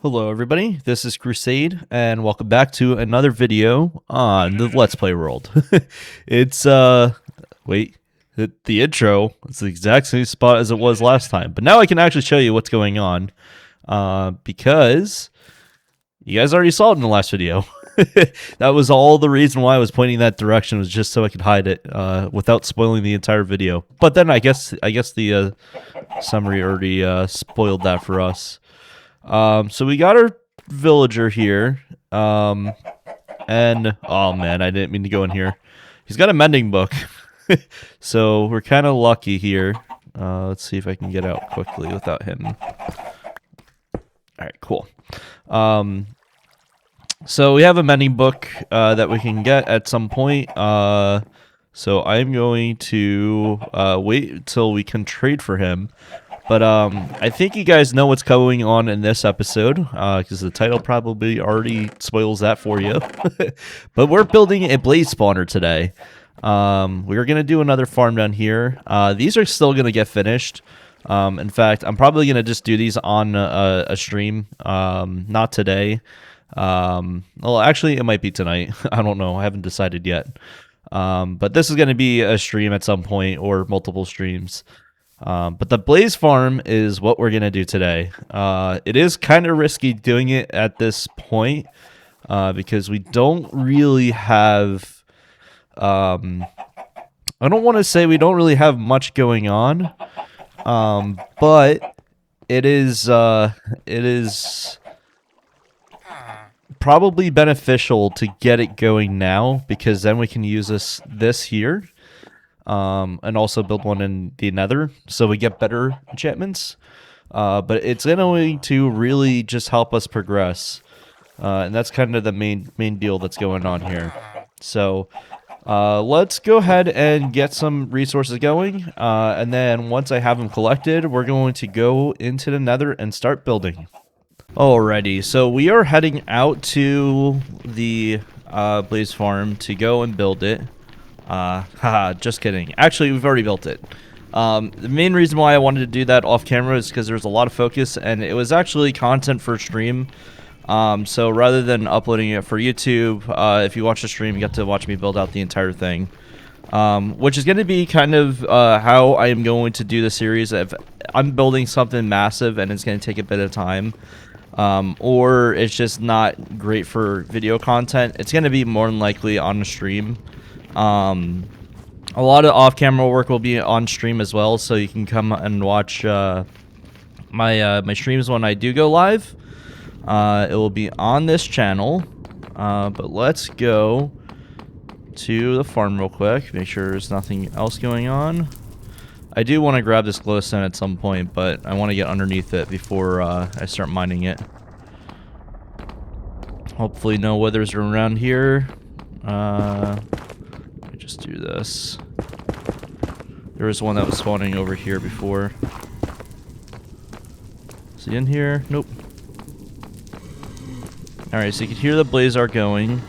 Hello everybody, this is Crusade, and welcome back to another video on the Let's Play world. It's, wait, the intro is the exact same spot as it was last time, but now I can actually show you what's going on, because you guys already saw it in the last video. That was all the reason why I was pointing that direction, was just so I could hide it, without spoiling the entire video. But then I guess the, summary already, spoiled that for us. So we got our villager here, and, oh man, I didn't mean to go in here. He's got a mending book, so we're kind of lucky here. Let's see if I can get out quickly without him. Alright, cool. So we have a mending book, that we can get at some point, so I'm going to, wait until we can trade for him. But I think you guys know what's going on in this episode, because the title probably already spoils that for you. But we're building a blaze spawner today. We're going to do another farm down here. These are still going to get finished. In fact, I'm probably going to just do these on a stream, not today. Well, actually, it might be tonight. I don't know. I haven't decided yet. But this is going to be a stream at some point, or multiple streams. But the blaze farm is what we're going to do today. It is kind of risky doing it at this point, because we don't really have, I don't want to say we don't really have much going on, but it is probably beneficial to get it going now, because then we can use this here. And also build one in the nether, so we get better enchantments. But it's going to really just help us progress. And that's kind of the main deal that's going on here. So let's go ahead and get some resources going. And then once I have them collected, we're going to go into the nether and start building. Alrighty, so we are heading out to the blaze farm to go and build it. Haha, just kidding. Actually, we've already built it. The main reason why I wanted to do that off camera is because there's a lot of focus, and it was actually content for stream. So rather than uploading it for YouTube, if you watch the stream, you get to watch me build out the entire thing. Which is going to be kind of how I am going to do the series. If I'm building something massive and it's going to take a bit of time, or it's just not great for video content, it's going to be more than likely on the stream. A lot of off-camera work will be on stream as well, so you can come and watch my streams when I do go live. It will be on this channel, but let's go to the farm real quick, make sure there's nothing else going on. I do want to grab this glowstone at some point, but I want to get underneath it before I start mining it. Hopefully no withers are around here. Just do this. There was one that was spawning over here before. Is he in here? Nope. Alright, so you can hear the blaze art going.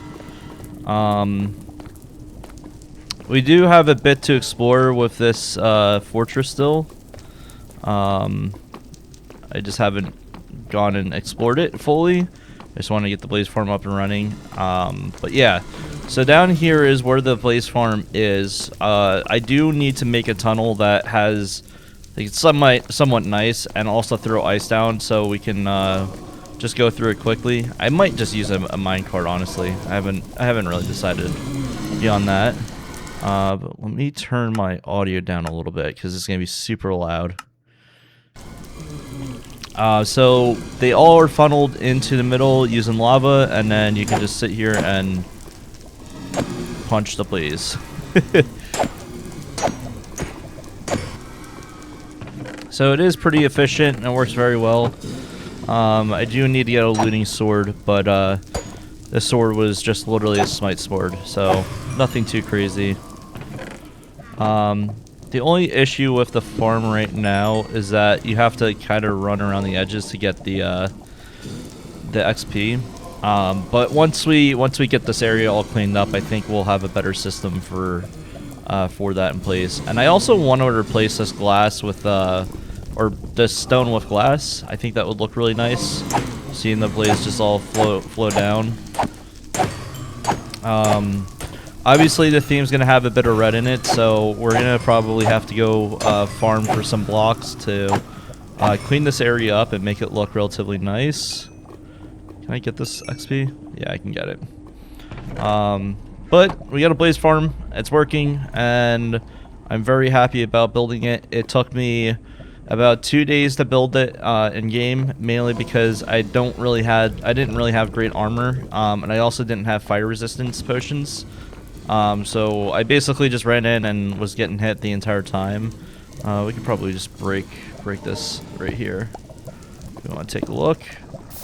We do have a bit to explore with this fortress still. I just haven't gone and explored it fully. I just want to get the blaze farm up and running. But yeah. So down here is where the blaze farm is. I do need to make a tunnel that has, like, it's somewhat nice, and also throw ice down so we can just go through it quickly. I might just use a minecart, honestly. I haven't really decided beyond that. But let me turn my audio down a little bit because it's gonna be super loud. So they all are funneled into the middle using lava, and then you can just sit here and punch the blaze. So it is pretty efficient and it works very well. I do need to get a looting sword, but this sword was just literally a smite sword, so nothing too crazy. The only issue with the farm right now is that you have to kind of run around the edges to get the XP. But once we get this area all cleaned up, I think we'll have a better system for that in place. And I also want to replace this glass with or or the stone with glass. I think that would look really nice. Seeing the blaze just all flow down. Obviously the theme's gonna have a bit of red in it, so we're gonna probably have to go farm for some blocks to clean this area up and make it look relatively nice. Can I get this XP? Yeah, I can get it. But we got a blaze farm. It's working, and I'm very happy about building it. It took me about 2 days to build it in game, mainly because I didn't really have great armor, and I also didn't have fire resistance potions. So I basically just ran in and was getting hit the entire time. We could probably just break this right here. We want to take a look.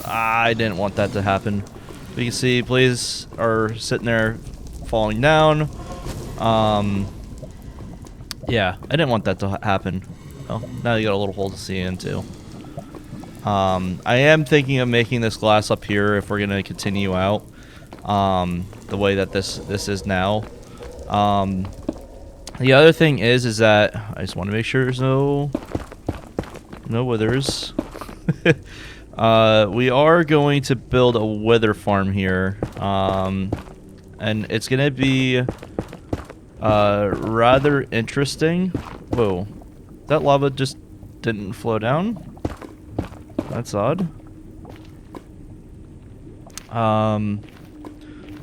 I didn't want that to happen. But you can see blazes are sitting there falling down. Yeah, I didn't want that to happen. Well, now you got a little hole to see into. I am thinking of making this glass up here if we're gonna continue out the way that this is now. The other thing is that I just want to make sure there's no withers. We are going to build a wither farm here, and it's gonna be rather interesting. Whoa, that lava just didn't flow down. That's odd.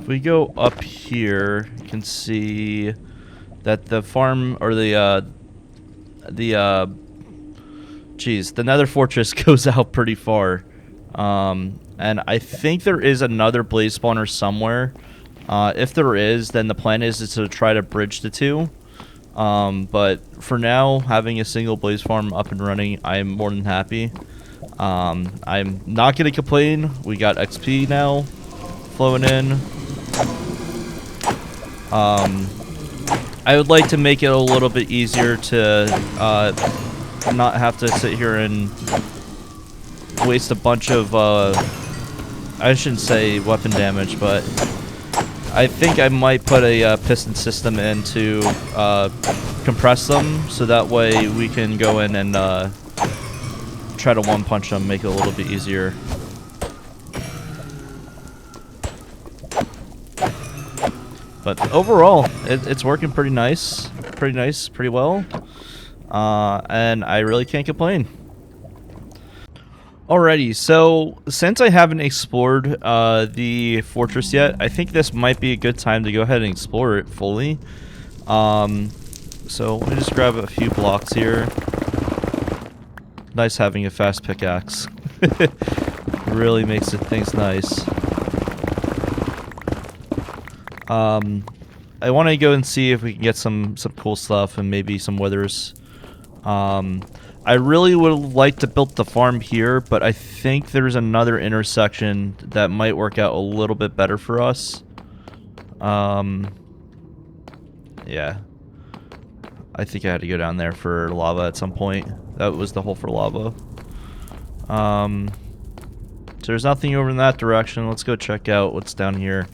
If we go up here, you can see that the farm, or the nether fortress goes out pretty far. And I think there is another blaze spawner somewhere. If there is, then the plan is to try to bridge the two. But for now, having a single blaze farm up and running, I'm more than happy. I'm not going to complain. We got XP now flowing in. I would like to make it a little bit easier to not have to sit here and waste a bunch of, I shouldn't say weapon damage, but I think I might put a piston system in to compress them, so that way we can go in and try to one-punch them, make it a little bit easier. But overall, it's working pretty nice, pretty well, and I really can't complain. Alrighty, so since I haven't explored the fortress yet, I think this might be a good time to go ahead and explore it fully. So let me just grab a few blocks here. Nice having a fast pickaxe. Really makes things nice. I want to go and see if we can get some cool stuff and maybe some withers. I really would like to build the farm here, but I think there's another intersection that might work out a little bit better for us. Yeah. I think I had to go down there for lava at some point. That was the hole for lava. So there's nothing over in that direction. Let's go check out what's down here.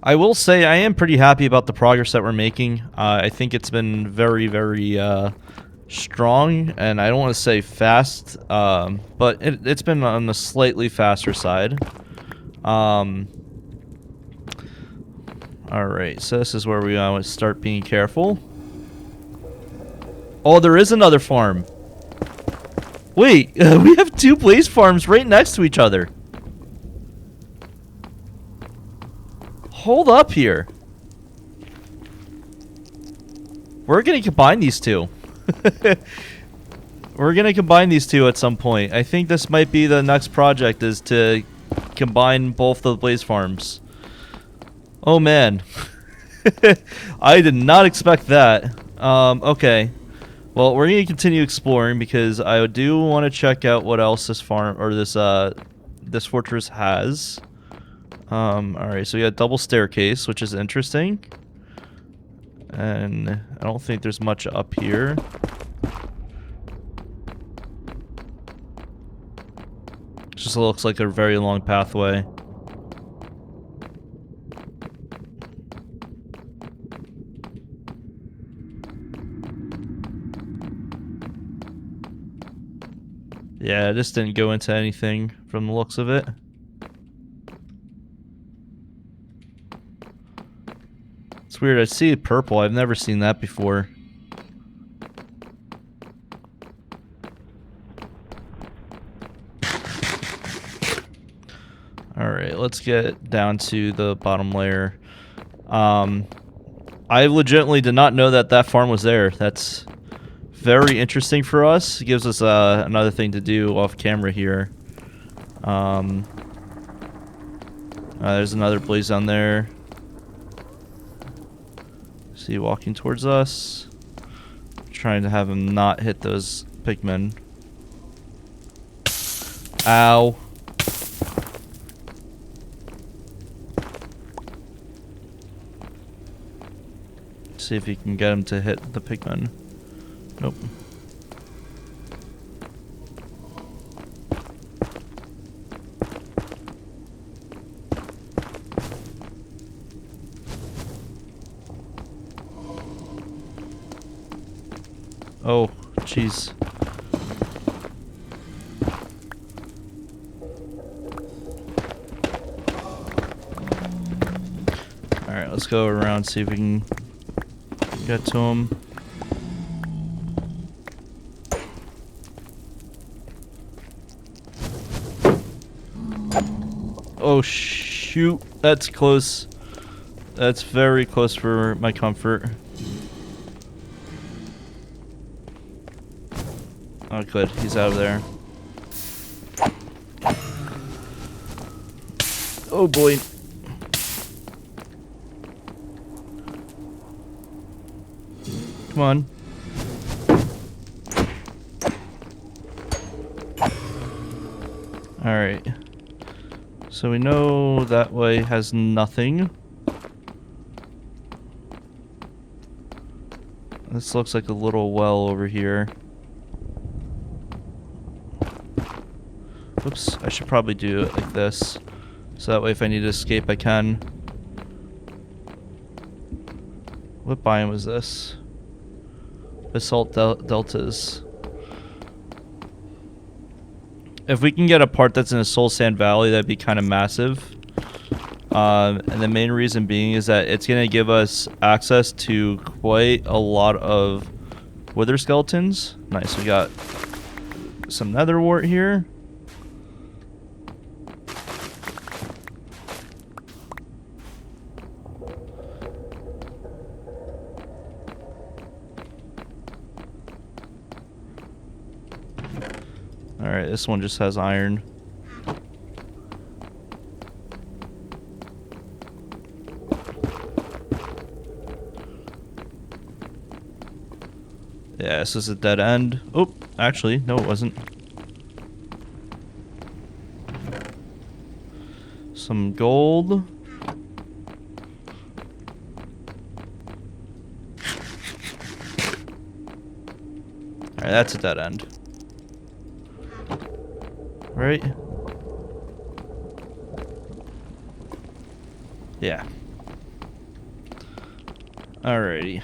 I will say I am pretty happy about the progress that we're making. I think it's been very, very strong, and I don't want to say fast, but it's been on the slightly faster side. Alright, so this is where we want to start being careful. Oh, there is another farm. Wait, we have two blaze farms right next to each other. Hold up here. We're gonna combine these two. We're gonna combine these two at some point. I think this might be the next project, is to combine both the blaze farms. Oh man. I did not expect that. Okay. Well, we're gonna continue exploring because I do want to check out what else this farm, or this fortress has. Alright, so we got a double staircase, which is interesting. And I don't think there's much up here. Just looks like a very long pathway. Yeah, this didn't go into anything from the looks of it. It's weird, I see purple. I've never seen that before. Alright, let's get down to the bottom layer. I legitimately did not know that that farm was there. That's very interesting for us. It gives us another thing to do off camera here. There's another blaze down there. See, walking towards us. Trying to have him not hit those pigmen. Ow. See if you can get him to hit the pigmen. Nope. Oh, jeez. Alright, let's go around, see if we can get to him. Oh, shoot. That's close. That's very close for my comfort. Oh, good. He's out of there. Oh, boy. Come on. Alright. So we know that way has nothing. This looks like a little well over here. Oops, I should probably do it like this. So that way if I need to escape, I can. What biome was this? Basalt deltas. If we can get a part that's in a soul sand valley, that'd be kind of massive. And the main reason being is that it's going to give us access to quite a lot of wither skeletons. Nice, we got some nether wart here. Alright, this one just has iron. Yeah, this is a dead end. Oh, actually, no it wasn't. Some gold. Alright, that's a dead end. Right? Yeah. Alrighty.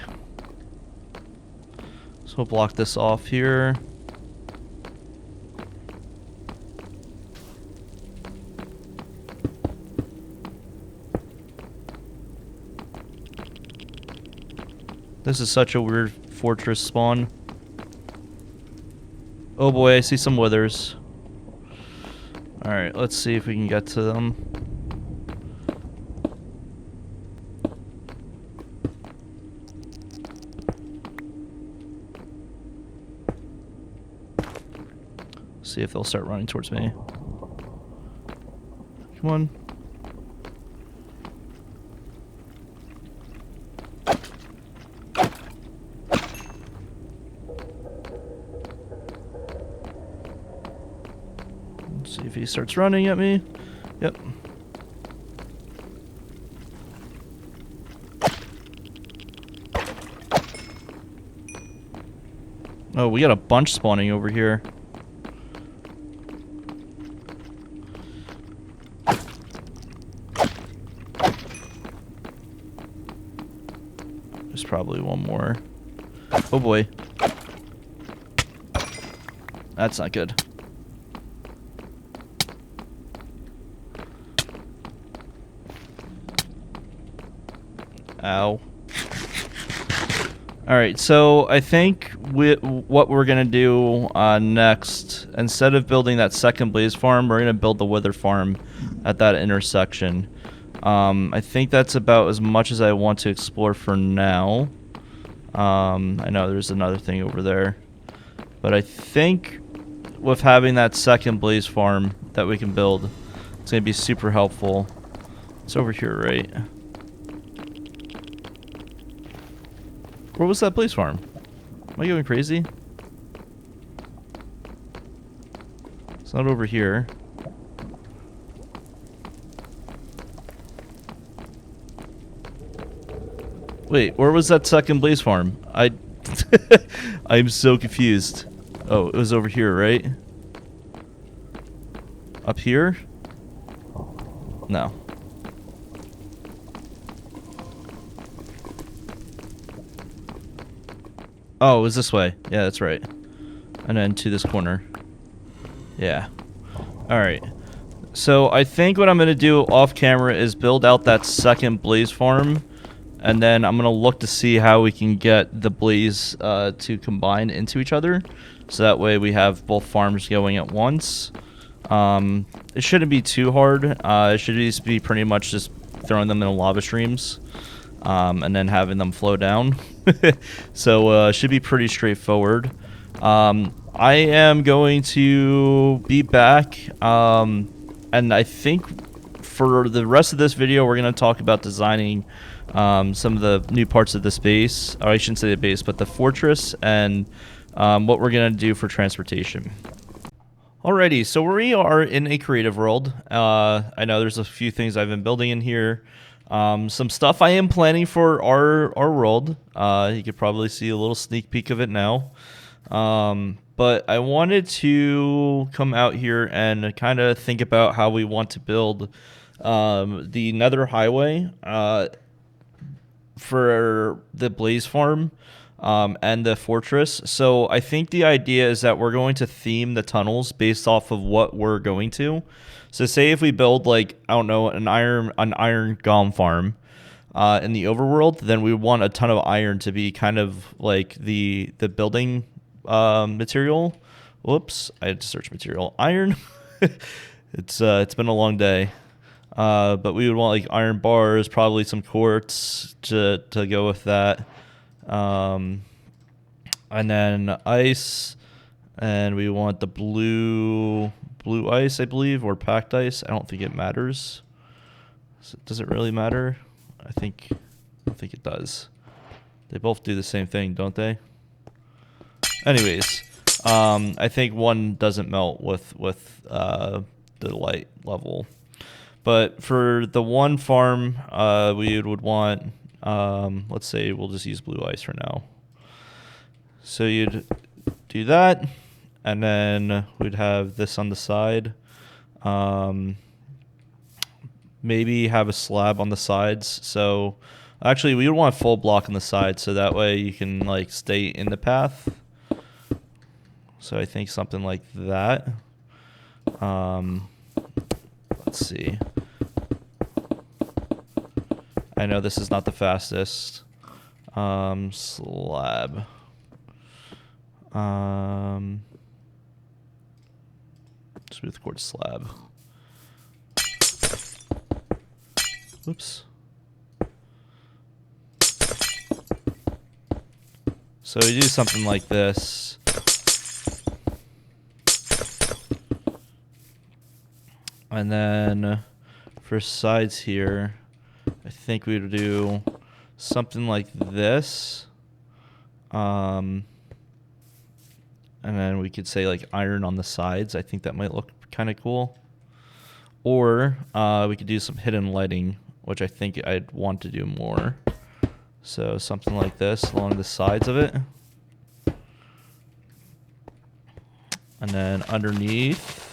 So we'll block this off here. This is such a weird fortress spawn. Oh boy, I see some withers. Alright, let's see if we can get to them. See if they'll start running towards me. Come on. Let's see if he starts running at me. Yep. Oh, we got a bunch spawning over here. There's probably one more. Oh boy. That's not good. Ow. Alright, so I think what we're going to do next, instead of building that second blaze farm, we're going to build the wither farm at that intersection. I think that's about as much as I want to explore for now. I know there's another thing over there. But I think with having that second blaze farm that we can build, it's going to be super helpful. It's over here, right? Where was that blaze farm? Am I going crazy? It's not over here. Wait, where was that second blaze farm? I'm so confused. Oh, it was over here, right? Up here? No. Oh, it was this way. Yeah, that's right. And then to this corner. Yeah. Alright. So I think what I'm going to do off camera is build out that second blaze farm. And then I'm going to look to see how we can get the blaze to combine into each other. So that way we have both farms going at once. It shouldn't be too hard. It should just be pretty much just throwing them in lava streams. And then having them flow down. So it should be pretty straightforward. I am going to be back. And I think for the rest of this video, we're going to talk about designing some of the new parts of this base. Or I shouldn't say the base, but the fortress and what we're going to do for transportation. Alrighty, so we are in a creative world. I know there's a few things I've been building in here. Some stuff I am planning for our world. You could probably see a little sneak peek of it now. But I wanted to come out here and kind of think about how we want to build the Nether Highway for the Blaze Farm and the fortress. So I think the idea is that we're going to theme the tunnels based off of what we're going to. So say if we build like, I don't know, an iron golem farm in the overworld, then we want a ton of iron to be kind of like the building material. Whoops, I had to search material. Iron. It's been a long day. But we would want like iron bars, probably some quartz to go with that. And then ice, and we want the blue ice, I believe, or packed ice. I don't think it matters. Does it really matter? I don't think it does. They both do the same thing, don't they? Anyways, I think one doesn't melt with the light level. But for the one farm, we would want, let's say we'll just use blue ice for now. So you'd do that, and then we'd have this on the side. Maybe have a slab on the sides. So actually, we would want a full block on the side, so that way you can like stay in the path. So I think something like that. Let's see. I know this is not the fastest. Slab. Smooth quartz slab. Oops. So we do something like this. And then for sides here, I think we would do something like this. And then we could say like iron on the sides. I think that might look kind of cool. Or we could do some hidden lighting, which I think I'd want to do more. So something like this along the sides of it. And then underneath,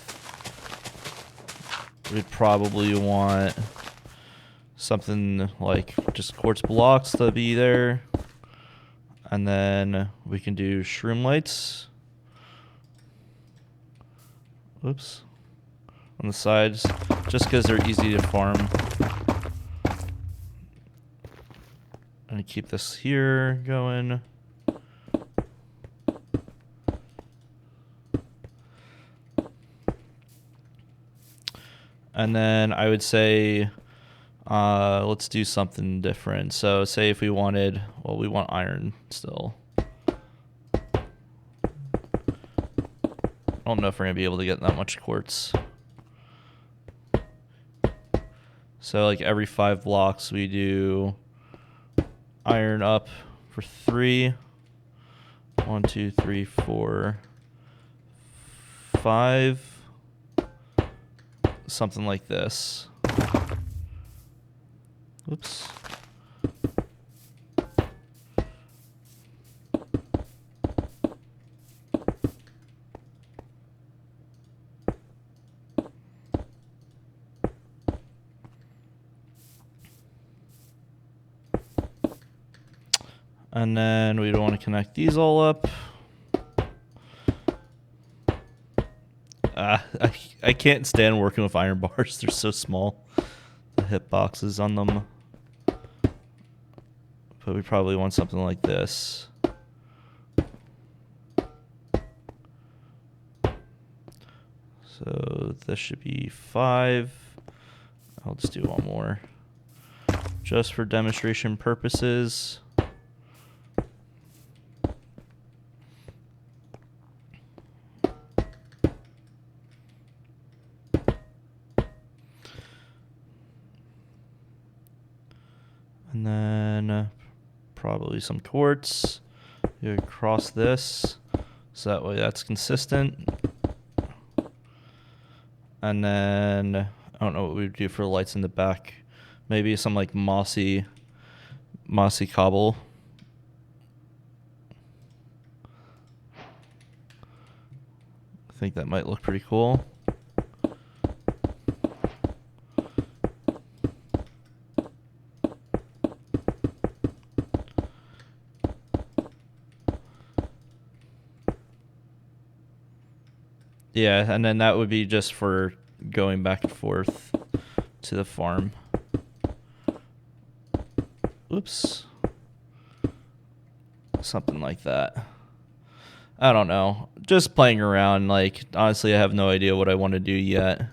we'd probably want something like just quartz blocks to be there. And then we can do shroom lights. Oops. On the sides, just because they're easy to farm. gonna keep this here going. And then I would say, let's do something different. So say if we wanted, well, we want iron still. I don't know if we're gonna be able to get that much quartz. So like every 5 blocks we do iron up for 3. 1, 2, 3, 4, 5. Something like this. Oops. And then we want to connect these all up. I can't stand working with iron bars. They're so small. The hitboxes on them. But we probably want something like this. So this should be 5. I'll just do one more. Just for demonstration purposes. And then probably some quartz. You cross this, so that way that's consistent. And then I don't know what we would do for the lights in the back. Maybe some like mossy cobble. I think that might look pretty cool. Yeah, and then that would be just for going back and forth to the farm. Oops. Something like that. I don't know. Just playing around. Like, honestly, I have no idea what I want to do yet.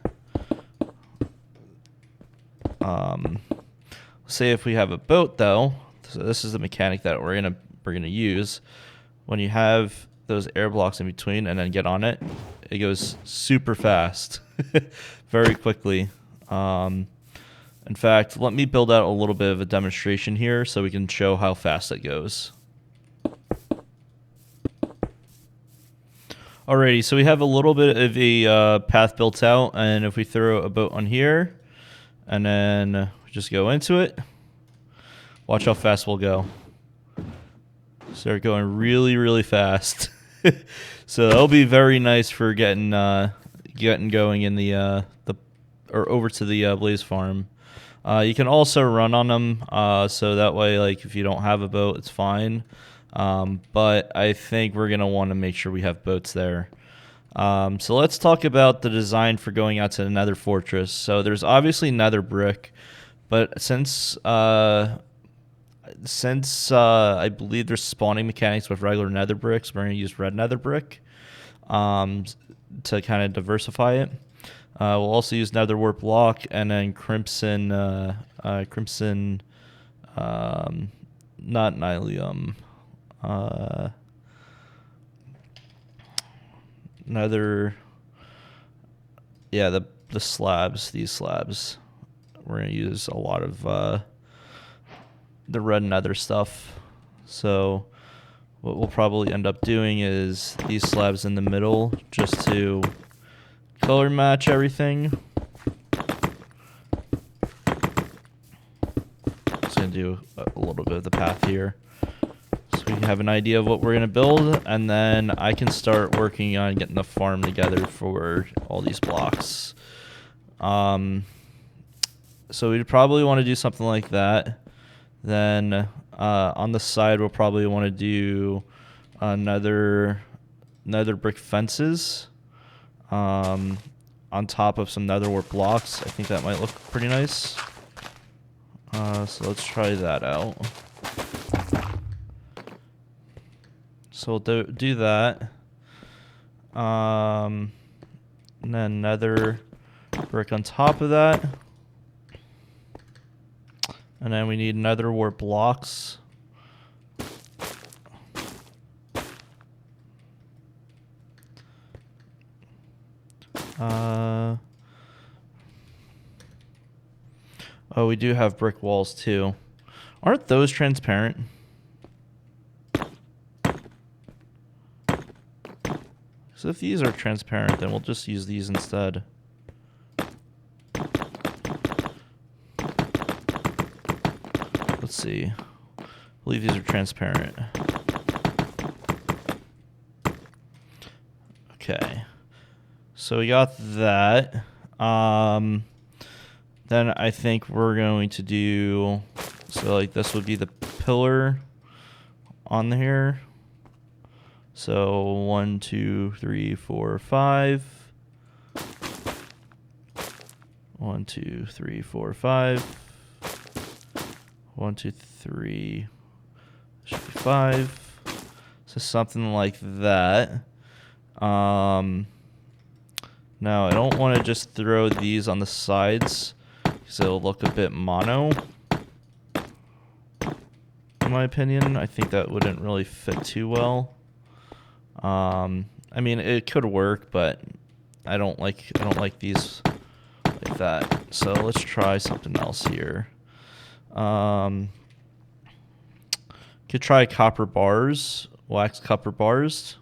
Say if we have a boat, though. So this is the mechanic that we're gonna use. When you have those air blocks in between and then get on it, it goes super fast, very quickly. In fact, let me build out a little bit of a demonstration here so we can show how fast it goes. Alrighty, so we have a little bit of a path built out, and if we throw a boat on here, and then just go into it, watch how fast we'll go. Start going really, really fast. So that'll be very nice for getting going in the or over to the Blaze farm. You can also run on them, so that way, like if you don't have a boat, it's fine. But I think we're gonna want to make sure we have boats there. So let's talk about the design for going out to the Nether Fortress. So there's obviously Nether brick, but since I believe there's spawning mechanics with regular Nether bricks, we're gonna use red Nether brick to kind of diversify it. We'll also use Nether warp block and then crimson, not nylium. Nether, yeah, the slabs, these slabs. We're gonna use a lot of the red Nether stuff. So what we'll probably end up doing is these slabs in the middle just to color match everything. Just gonna do a little bit of the path here so we can have an idea of what we're gonna build, and then I can start working on getting the farm together for all these blocks. So we'd probably want to do something like that. Then on the side we'll probably want to do nether brick fences on top of some nether warp blocks. I think that might look pretty nice. So let's try that out. So we'll do that. And then another brick on top of that. And then we need another warp blocks. Oh, we do have brick walls too. Aren't those transparent? So if these are transparent, then we'll just use these instead. Let's see. I believe these are transparent. Okay. So we got that. Then I think we're going to do, so like this would be the pillar on here. So 1, 2, 3, 4, 5. 1, 2, 3, 4, 5. 1, 2, 3. Should be 5. So something like that. Now I don't want to just throw these on the sides because it'll look a bit mono. In my opinion, I think that wouldn't really fit too well. I mean, it could work, but I don't like these like that. So let's try something else here. Could try copper bars, wax copper bars,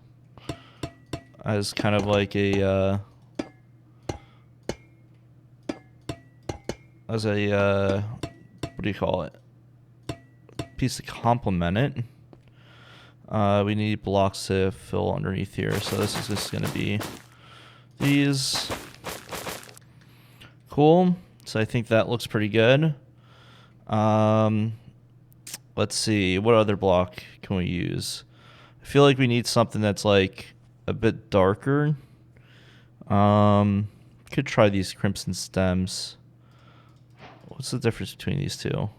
as kind of like a what do you call it? Piece to complement it. We need blocks to fill underneath here, so this is just going to be these. Cool. So I think that looks pretty good. Let's see, what other block can we use? I feel like we need something that's like a bit darker. Could try these crimson stems. What's the difference between these two?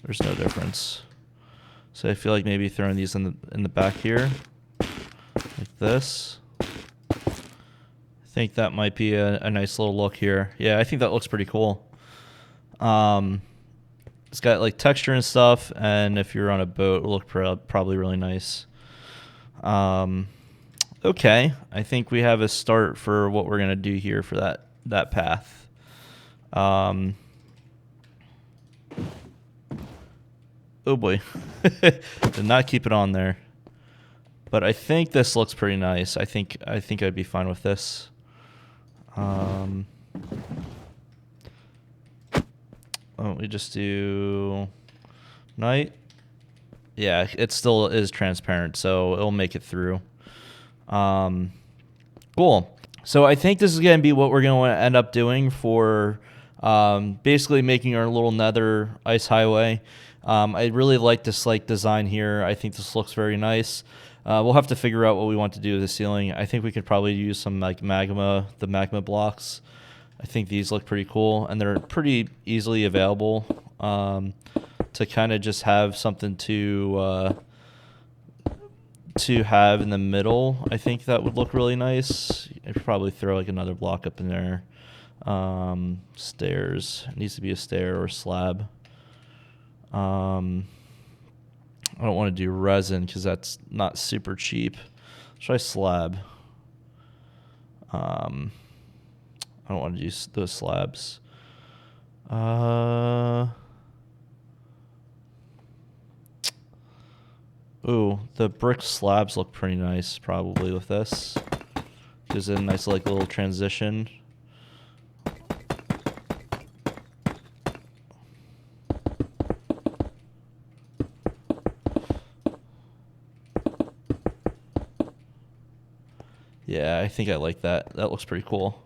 There's no difference. So I feel like maybe throwing these in the back here, like this. I think that might be a nice little look here. Yeah, I think that looks pretty cool. It's got like texture and stuff, and if you're on a boat, it'll look probably really nice. Okay, I think we have a start for what we're gonna do here for that path. Oh boy, did not keep it on there. But I think this looks pretty nice. I think I'd be fine with this. We just do night. Yeah, it still is transparent, so it'll make it through. Cool. So I think this is going to be what we're going to end up doing for basically making our little nether ice highway. I really like this design here. I think this looks very nice. We'll have to figure out what we want to do with the ceiling. I think we could probably use some like the magma blocks. I think these look pretty cool, and they're pretty easily available to kind of just have something to have in the middle. I think that would look really nice. I'd probably throw like another block up in there. Stairs. It needs to be a stair or a slab. I don't want to do resin because that's not super cheap. Try slab. I don't want to use those slabs. Ooh, the brick slabs look pretty nice probably with this. Gives it a nice like little transition. Yeah, I think I like that. That looks pretty cool.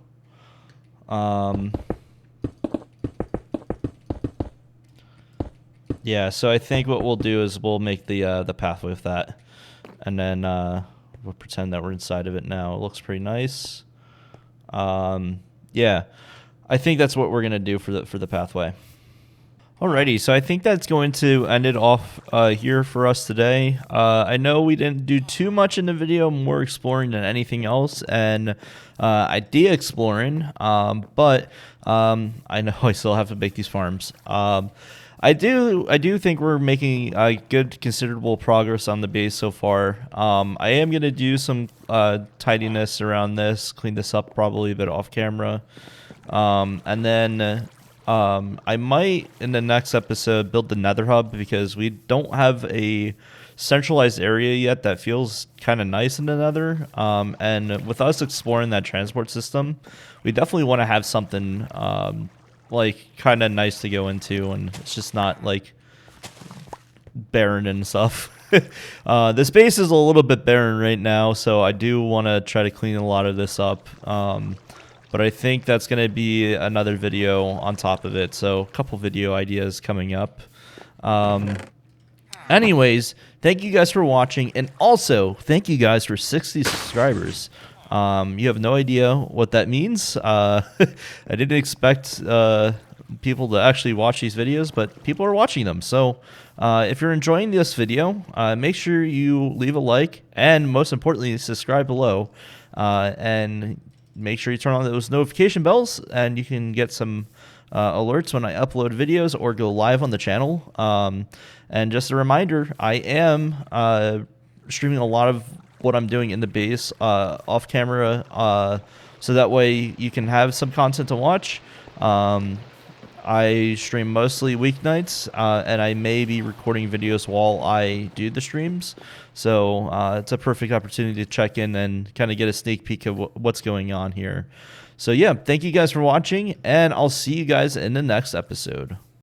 Yeah, so I think what we'll do is we'll make the pathway with that, and then we'll pretend that we're inside of it now. It looks pretty nice. Yeah, I think that's what we're gonna do for the pathway. Alrighty, so I think that's going to end it off here for us today. I know we didn't do too much in the video, more exploring than anything else, and idea exploring, but I know I still have to make these farms. I do think we're making good, considerable progress on the base so far. I am going to do some tidiness around this, clean this up probably a bit off camera. And then I might, in the next episode, build the nether hub because we don't have a centralized area yet that feels kind of nice in the nether. And with us exploring that transport system, we definitely want to have something like kind of nice to go into, and it's just not like barren and stuff. This base is a little bit barren right now, so I do want to try to clean a lot of this up. But I think that's going to be another video on top of it. So a couple video ideas coming up. Anyways, thank you guys for watching. And also, thank you guys for 60 subscribers. You have no idea what that means. I didn't expect people to actually watch these videos, but people are watching them. So if you're enjoying this video, make sure you leave a like. And most importantly, subscribe below. And make sure you turn on those notification bells, and you can get some alerts when I upload videos or go live on the channel. And just a reminder, I am streaming a lot of what I'm doing in the base off camera, so that way you can have some content to watch. I stream mostly weeknights, and I may be recording videos while I do the streams. So it's a perfect opportunity to check in and kind of get a sneak peek of what's going on here. So yeah, thank you guys for watching, and I'll see you guys in the next episode.